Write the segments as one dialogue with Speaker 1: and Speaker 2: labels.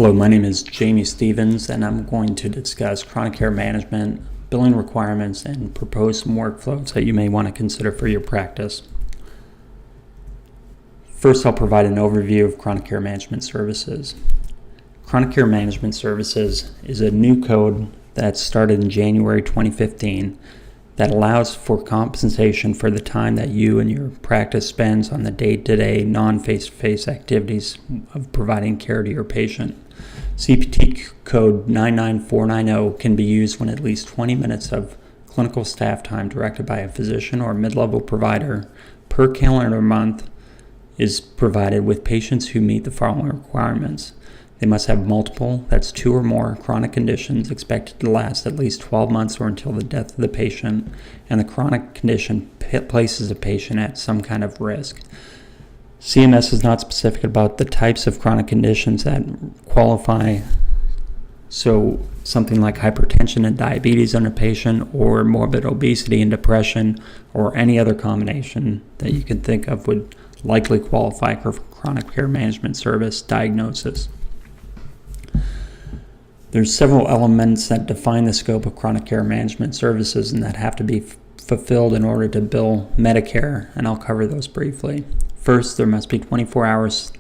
Speaker 1: Hello, my name is Jamie Stevens, and I'm going to discuss chronic care management, billing requirements, and propose some workflows that you may want to consider for your practice. First, I'll provide an overview of chronic care management services. Chronic care management services is a new code that started in January 2015 that allows for compensation for the time that you and your practice spends on the day-to-day non-face-to-face activities of providing care to your patient. CPT code 99490 can be used when at least 20 minutes of clinical staff time directed by a physician or mid-level provider per calendar month is provided with patients who meet the following requirements. They must have multiple, that's 2 or more, chronic conditions expected to last at least 12 months or until the death of the patient, and the chronic condition places the patient at some kind of risk. CMS is not specific about the types of chronic conditions that qualify, so something like hypertension and diabetes in a patient, or morbid obesity and depression, or any other combination that you can think of would likely qualify for chronic care management service diagnosis. There's several elements that define the scope of chronic care management services and that have to be fulfilled in order to bill Medicare, and I'll cover those briefly. First, there must be 24 hours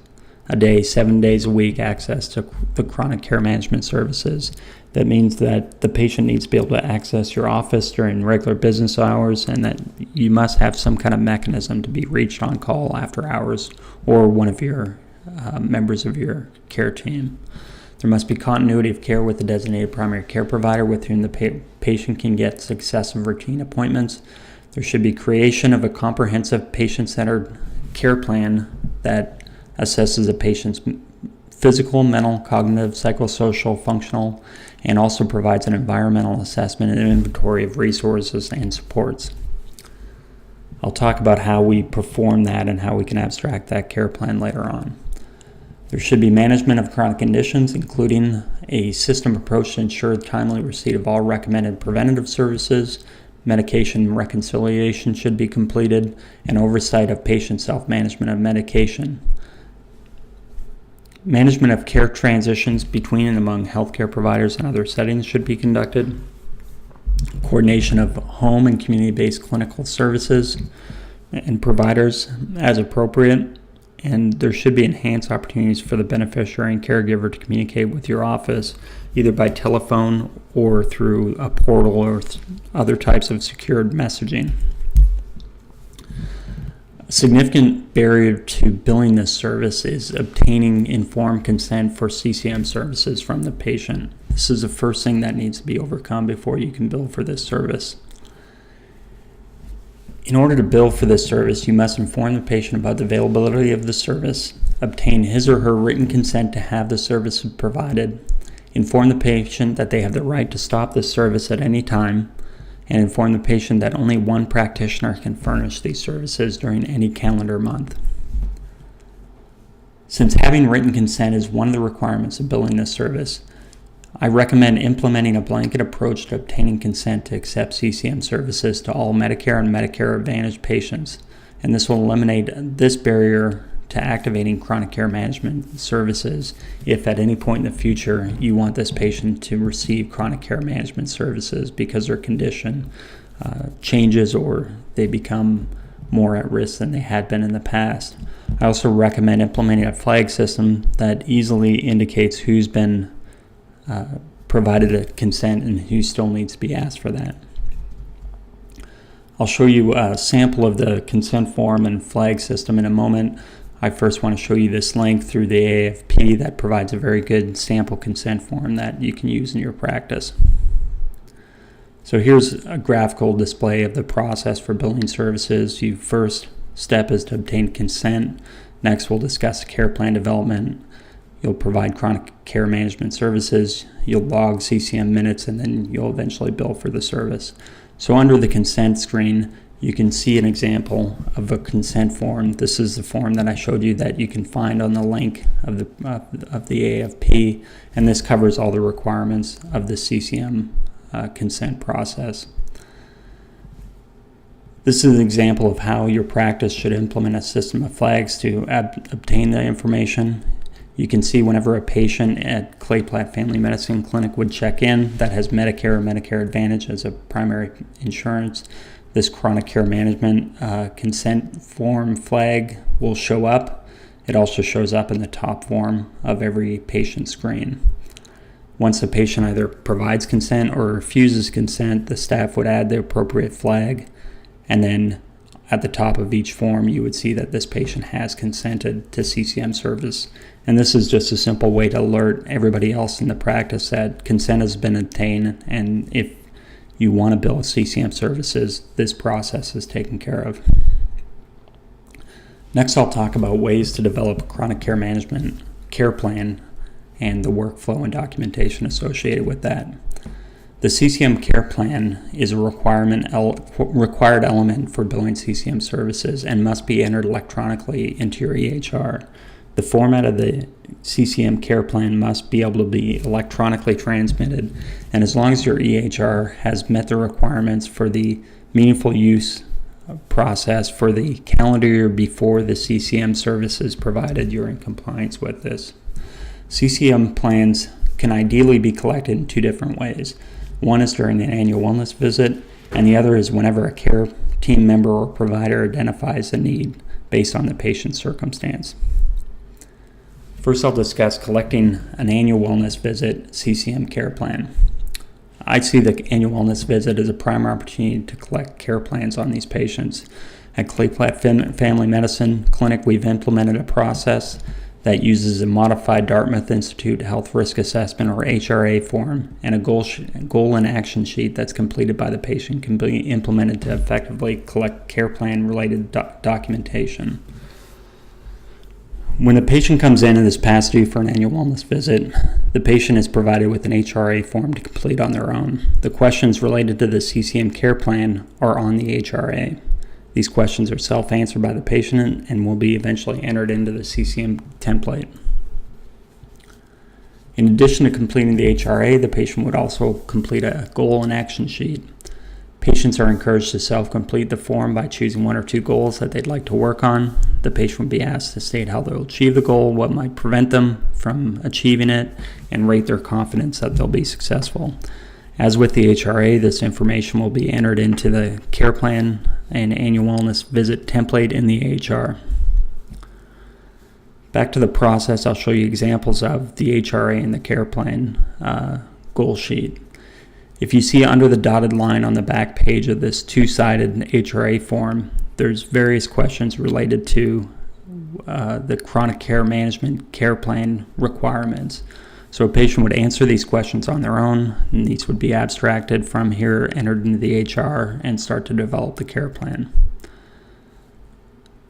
Speaker 1: a day, 7 days a week access to the chronic care management services. That means that the patient needs to be able to access your office during regular business hours, and that you must have some kind of mechanism to be reached on call after hours or one of your members of your care team. There must be continuity of care with the designated primary care provider with whom the patient can get successive routine appointments. There should be creation of a comprehensive patient-centered care plan that assesses a patient's physical, mental, cognitive, psychosocial, functional, and also provides an environmental assessment and inventory of resources and supports. I'll talk about how we perform that and how we can abstract that care plan later on. There should be management of chronic conditions, including a system approach to ensure timely receipt of all recommended preventative services. Medication reconciliation should be completed, and oversight of patient self-management of medication. Management of care transitions between and among healthcare providers and other settings should be conducted. Coordination of home and community-based clinical services and providers as appropriate. And there should be enhanced opportunities for the beneficiary and caregiver to communicate with your office, either by telephone or through a portal or other types of secured messaging. A significant barrier to billing this service is obtaining informed consent for CCM services from the patient. This is the first thing that needs to be overcome before you can bill for this service. In order to bill for this service, you must inform the patient about the availability of the service, obtain his or her written consent to have the service provided, inform the patient that they have the right to stop the service at any time, and inform the patient that only one practitioner can furnish these services during any calendar month. Since having written consent is one of the requirements of billing this service, I recommend implementing a blanket approach to obtaining consent to accept CCM services to all Medicare and Medicare Advantage patients, and this will eliminate this barrier to activating chronic care management services if at any point in the future you want this patient to receive chronic care management services because their condition changes or they become more at risk than they had been in the past. I also recommend implementing a flag system that easily indicates who's been provided a consent and who still needs to be asked for that. I'll show you a sample of the consent form and flag system in a moment. I first want to show you this link through the AFP that provides a very good sample consent form that you can use in your practice. So here's a graphical display of the process for billing services. Your first step is to obtain consent. Next, we'll discuss care plan development. You'll provide chronic care management services, you'll log CCM minutes, and then you'll eventually bill for the service. So under the consent screen, you can see an example of a consent form. This is the form that I showed you that you can find on the link of the AFP, and this covers all the requirements of the CCM consent process. This is an example of how your practice should implement a system of flags to obtain the information. You can see whenever a patient at Clay Platt Family Medicine Clinic would check in that has Medicare or Medicare Advantage as a primary insurance, this chronic care management consent form flag will show up. It also shows up in the top form of every patient screen. Once the patient either provides consent or refuses consent, the staff would add the appropriate flag, and then at the top of each form you would see that this patient has consented to CCM service. And this is just a simple way to alert everybody else in the practice that consent has been obtained, and if you want to bill CCM services, this process is taken care of. Next, I'll talk about ways to develop a chronic care management care plan and the workflow and documentation associated with that. The CCM care plan is a required element for billing CCM services and must be entered electronically into your EHR. The format of the CCM care plan must be able to be electronically transmitted, and as long as your EHR has met the requirements for the meaningful use process for the calendar year before the CCM service is provided, you're in compliance with this. CCM plans can ideally be collected in two different ways. One is during an annual wellness visit, and the other is whenever a care team member or provider identifies a need based on the patient's circumstance. First, I'll discuss collecting an annual wellness visit CCM care plan. I see the annual wellness visit as a prime opportunity to collect care plans on these patients. At Clay Platt Family Medicine Clinic, we've implemented a process that uses a modified Dartmouth Institute Health Risk Assessment, or HRA form, and a goal and action sheet that's completed by the patient can be implemented to effectively collect care plan related documentation. When the patient comes in and is past due for an annual wellness visit, the patient is provided with an HRA form to complete on their own. The questions related to the CCM care plan are on the HRA. These questions are self-answered by the patient and will be eventually entered into the CCM template. In addition to completing the HRA, the patient would also complete a goal and action sheet. Patients are encouraged to self-complete the form by choosing one or two goals that they'd like to work on. The patient would be asked to state how they'll achieve the goal, what might prevent them from achieving it, and rate their confidence that they'll be successful. As with the HRA, this information will be entered into the care plan and annual wellness visit template in the AHR. Back to the process, I'll show you examples of the HRA and the care plan goal sheet. If you see under the dotted line on the back page of this two-sided HRA form, there's various questions related to the chronic care management care plan requirements. So a patient would answer these questions on their own, and these would be abstracted from here, entered into the HR, and start to develop the care plan.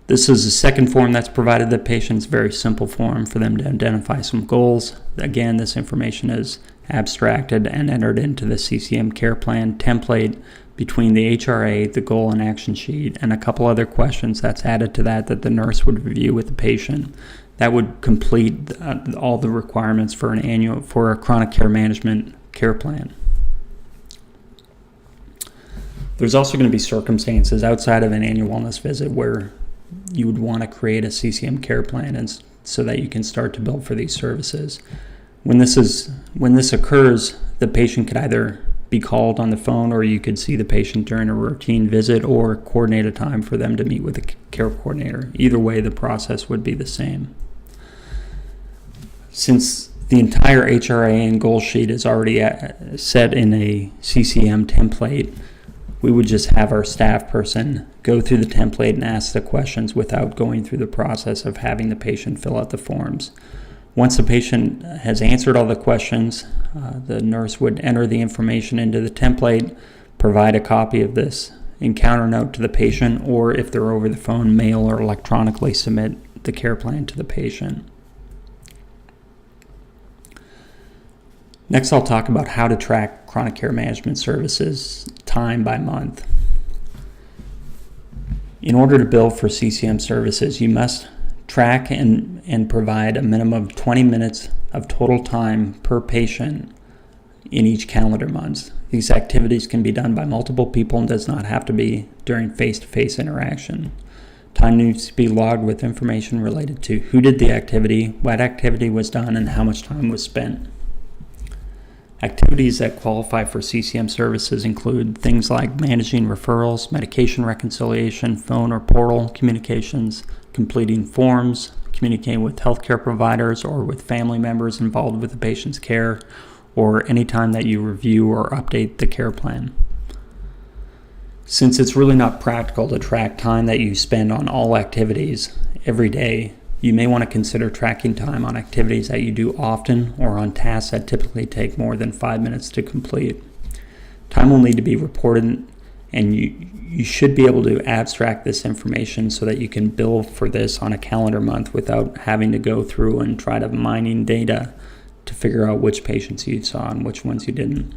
Speaker 1: This is the second form that's provided the patients, very simple form for them to identify some goals. Again, this information is abstracted and entered into the CCM care plan template between the HRA, the goal and action sheet, and a couple other questions that's added to that the nurse would review with the patient. That would complete all the requirements for a chronic care management care plan. There's also going to be circumstances outside of an annual wellness visit where you would want to create a CCM care plan and so that you can start to bill for these services. When this occurs, the patient could either be called on the phone, or you could see the patient during a routine visit, or coordinate a time for them to meet with a care coordinator. Either way, the process would be the same. Since the entire HRA and goal sheet is already set in a CCM template, we would just have our staff person go through the template and ask the questions without going through the process of having the patient fill out the forms. Once the patient has answered all the questions, the nurse would enter the information into the template, provide a copy of this encounter note to the patient, or if they're over the phone, mail or electronically submit the care plan to the patient. Next, I'll talk about how to track chronic care management services time by month. In order to bill for CCM services, you must track and provide a minimum of 20 minutes of total time per patient in each calendar month. These activities can be done by multiple people and does not have to be during face-to-face interaction. Time needs to be logged with information related to who did the activity, what activity was done, and how much time was spent. Activities that qualify for CCM services include things like managing referrals, medication reconciliation, phone or portal communications, completing forms, communicating with healthcare providers or with family members involved with the patient's care, or any time that you review or update the care plan. Since it's really not practical to track time that you spend on all activities every day, you may want to consider tracking time on activities that you do often or on tasks that typically take more than 5 minutes to complete. Time will need to be reported, and you should be able to abstract this information so that you can bill for this on a calendar month without having to go through and try to mining data to figure out which patients you saw and which ones you didn't.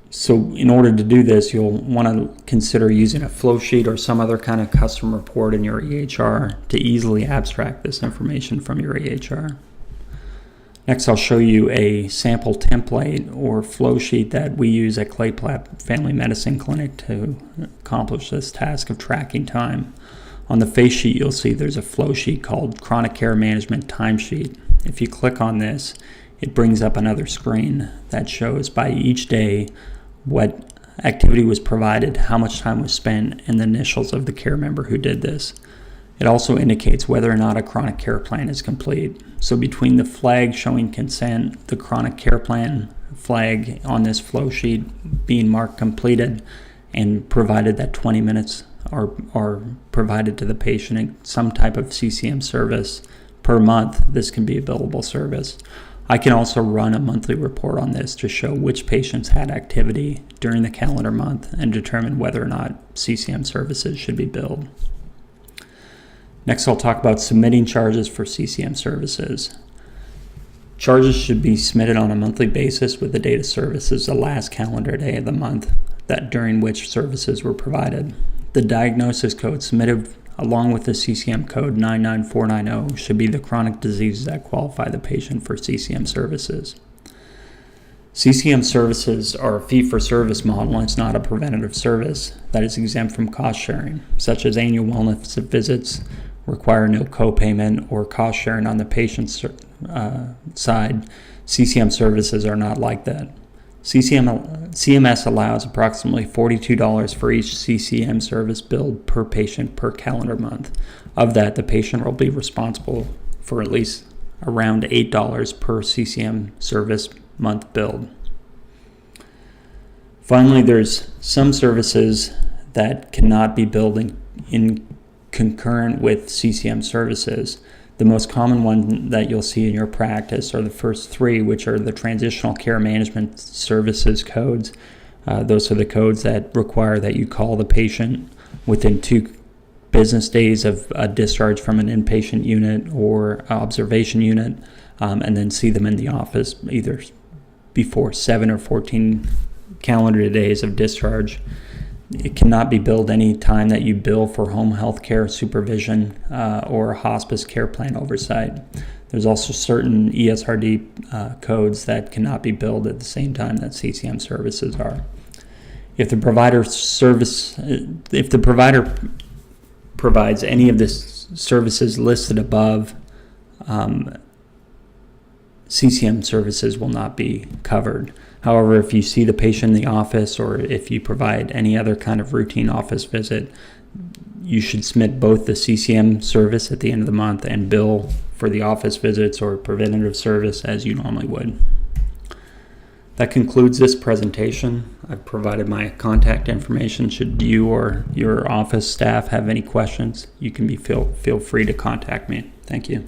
Speaker 1: So in order to do this, you'll want to consider using a flow sheet or some other kind of custom report in your EHR to easily abstract this information from your EHR. Next, I'll show you a sample template or flow sheet that we use at Clay Platt Family Medicine Clinic to accomplish this task of tracking time. On the face sheet, you'll see there's a flow sheet called Chronic Care Management Timesheet. If you click on this, it brings up another screen that shows by each day what activity was provided, how much time was spent, and the initials of the care member who did this. It also indicates whether or not a chronic care plan is complete. So between the flag showing consent, the chronic care plan flag on this flow sheet being marked completed, and provided that 20 minutes are provided to the patient in some type of CCM service per month, this can be a billable service. I can also run a monthly report on this to show which patients had activity during the calendar month and determine whether or not CCM services should be billed. Next, I'll talk about submitting charges for CCM services. Charges should be submitted on a monthly basis with the date of service as the last calendar day of the month during which services were provided. The diagnosis code submitted along with the CCM code 99490 should be the chronic diseases that qualify the patient for CCM services. CCM services are a fee-for-service model, and it's not a preventative service that is exempt from cost sharing, such as annual wellness visits require no co-payment or cost sharing on the patient's side. CCM services are not like that. CMS allows approximately $42 for each CCM service billed per patient per calendar month. Of that, the patient will be responsible for at least around $8 per CCM service month billed. Finally, there's some services that cannot be billed in concurrent with CCM services. The most common one that you'll see in your practice are the first three, which are the transitional care management services codes. Those are the codes that require that you call the patient within 2 business days of a discharge from an inpatient unit or observation unit, and then see them in the office either before 7 or 14 calendar days of discharge. It cannot be billed any time that you bill for home health care supervision or hospice care plan oversight. There's also certain ESRD codes that cannot be billed at the same time that CCM services are. If the provider provides any of the services listed above, CCM services will not be covered. However, if you see the patient in the office or if you provide any other kind of routine office visit, you should submit both the CCM service at the end of the month and bill for the office visits or preventative service as you normally would. That concludes this presentation. I've provided my contact information. Should you or your office staff have any questions, you can feel free to contact me. Thank you.